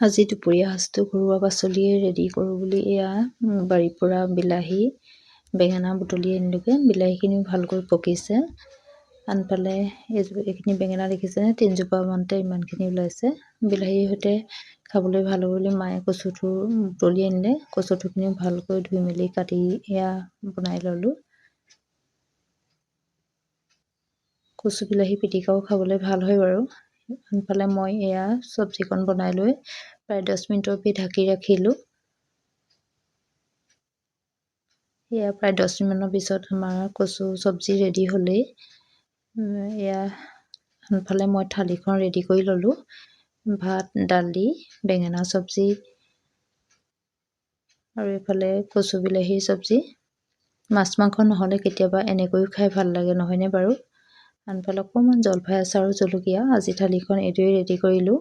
আজি দুপৰীয়া সাজটো ঘৰুৱা পাচলিয়ে ৰেডি কৰোঁ বুলি এয়া বাৰীৰ পৰা বিলাহী বেঙেনা বুটলি আনিলোগৈ। বিলাহীখিনিও ভালকৈ পকিছে। আনফালে এইখিনি বেঙেনা দেখিছেনে, 3জোপামানতে ইমানখিনি ওলাইছে। বিলাহীৰ সৈতে খাবলৈ ভাল হ'ব বুলি মায়ে কচুথোৰ বুটলি আনিলে। কচুথোৰখিনি ভালকৈ ধুই মেলি কাটি এয়া বনাই ল'লোঁ। কচু বিলাহী পিটিকাও খাবলৈ ভাল হয় বাৰু। আনফালে মই এয়া চব্জিকণ বনাই লৈ প্ৰায় 10 মিনিটৰ বাবে ঢাকি ৰাখিলোঁ। এয়া প্ৰায় 10 মিনিটৰ পিছত আমাৰ কচু চব্জি ৰেডি হ'লেই। এয়া আনফালে মই থালিখন ৰেডি কৰি ল'লোঁ। ভাত, দালি, বেঙেনা চব্জি আৰু এইফালে কচু বিলাহীৰ চব্জি। মাছ মাংস নহ'লে কেতিয়াবা এনেকৈও খাই ভাল লাগে, নহয়নে বাৰু? আনফালে অকণমান জলফাই আচাৰ আৰু জলকীয়া। আজি থালিখন এইদৰে ৰেডি কৰিলোঁ।